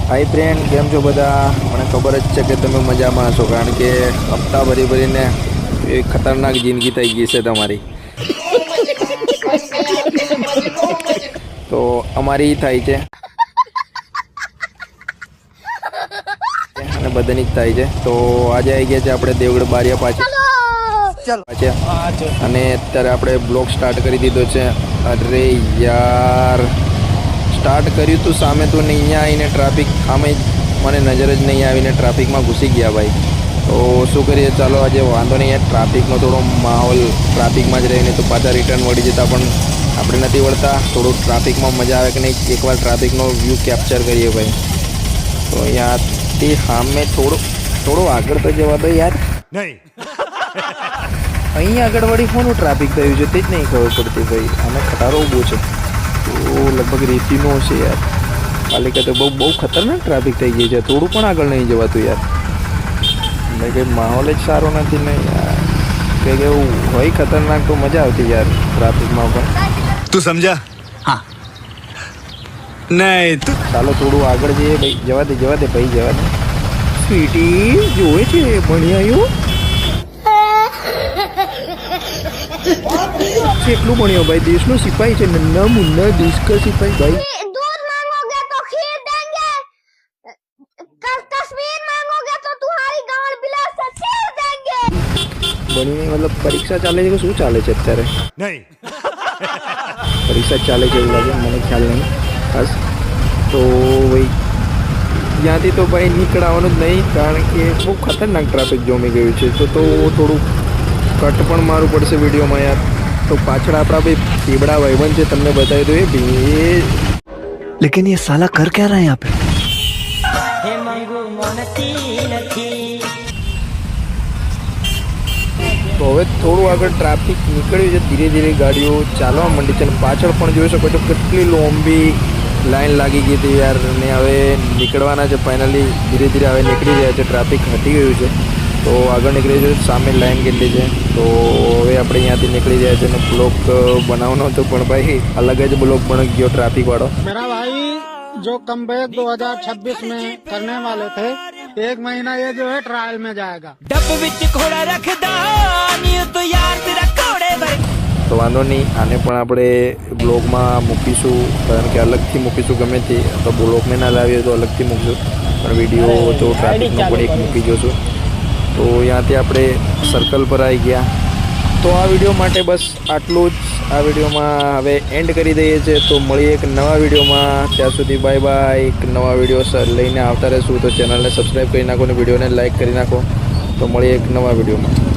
હાય friend, કેમ છો બધા? મને ખબર જ છે કે તમે મજામાં હશો, કારણ કે હપ્તા ભરીને એ ખતરનાક જિંદગી થઈ ગઈ છે તમારી. તો અમારી થાય છે અને બધાની જ થાય છે. તો આજે આવી ગયા છે આપણે દેવગઢ બારિયા પાછળ અને અત્યારે આપણે બ્લોગ સ્ટાર્ટ કરી દીધો છે. અરે યાર, સ્ટાર્ટ કર્યું તું સામે તો નહીં, અહીંયા આવીને ટ્રાફિક સામે મને નજર જ નહીં આવીને ટ્રાફિકમાં ઘૂસી ગયા ભાઈ. તો શું કરીએ, ચાલો આજે વાંધો નહીં યાર, ટ્રાફિકનો થોડો માહોલ ટ્રાફિકમાં જ રહીને તો પાછા રિટર્ન વળી જતા પણ આપણે નથી વળતા. થોડું ટ્રાફિકમાં મજા આવે કે નહીં, એકવાર ટ્રાફિકનો વ્યૂ કેપ્ચર કરીએ ભાઈ. તો અહીંયાથી સામે થોડું આગળ તો જવા દો યાર. નહીં અહીં આગળ વળી કોનું ટ્રાફિક થયું છે તે જ નહીં ખબર પડતી ભાઈ. આને ખટારો ઊભો છે તો લગભગ રેતીનો હશે યાર. પાલિકા તો બહુ ખતરનાક ટ્રાફિક થઈ ગઈ છે, થોડું પણ આગળ નહીં જવાતું યાર. એટલે કે માહોલ જ સારો નથી ને યાર, કે એવું હોય ખતરનાક તો મજા આવતી યાર ટ્રાફિકમાં પણ. તું સમજા? હા. નહીં તું ચાલો થોડું આગળ જઈએ ભાઈ. જવા દે ભાઈ, જવા દે. સ્વીટી જોવે છે ભણી આવ્યું કેટલું ભણ્યો ભાઈ, દેશનો સિપાહી છે, નન્ના મુન્ના દેશ કા સિપાહી ભાઈ. दूध मांगोगे तो खीर देंगे, तस्वीर मांगोगे तो तुम्हारी गांड बिला से चीर देंगे। ભણીને મતલબ પરીક્ષા ચાલે છે કે શું ચાલે છે અત્યારે? નહીં પરીક્ષા ચાલે છે એવું લાગે, મને ખ્યાલ નહીં ખાસ. તો ભાઈ ત્યાંથી તો ભાઈ નીકળવાનું જ નહીં, કારણ કે બહુ ખતરનાક ટ્રાફિક જોમી ગયું છે. તો થોડું કટ પણ મારવું પડશે વિડીયોમાં યાર. તો પાછળ આપણા ભાઈ પીબડા ભાઈબંધ છે, તમને બતાવી દો. लेकिन ये साला कर क्या रहा है यहाँ पे? તો હવે થોડું આગળ ટ્રાફિક નીકળ્યું છે, ધીરે ધીરે ગાડીઓ ચાલવા માંડી છે અને પાછળ પણ જોઈ શકો છો કેટલી લાંબી લાઈન લાગી ગઈ હતી યાર. ને હવે નીકળવાના છે ફાઇનલી, ધીરે ધીરે હવે નીકળી રહ્યા છે. ટ્રાફિક હટી ગયું છે તો આગળ નીકળી છે. સામે લાઈન કેટલી છે તો હવે આપણે અહીંયાથી નીકળી રહ્યા છે. અને બ્લોક બનાવવાનો હતો પણ ભાઈ અલગ જ બ્લોક બની ગયો ટ્રાફિક વાળો. मेरा भाई जो कम बैक 2026 में करने वाले थे, 1 महीना ये जो है ट्रायल में जाएगा। डब विच घोड़ा रखदा नी तो यार तेरा घोड़े भाई. તો વાંધો નહીં, આને પણ આપણે બ્લોગમાં મૂકીશું, કારણ કે અલગથી મૂકીશું. ગમે તે તો બ્લોગને ના લાવીએ તો અલગથી મૂકીશું, પણ વિડીયો તો ટ્રાફિકનો પણ એક મૂકી જોશું. તો ત્યાંથી આપણે સર્કલ પર આવી ગયા. તો આ વિડીયો માટે બસ આટલું જ. આ વિડીયોમાં હવે એન્ડ કરી દઈએ છીએ. તો મળીએ એક નવા વિડીયોમાં. ત્યાં સુધી બાય બાય. એક નવા વિડીયો લઈને આવતા રહેશું. તો ચેનલને સબસ્ક્રાઈબ કરી નાખો અને વિડીયોને લાઈક કરી નાખો. તો મળીએ એક નવા વિડીયોમાં.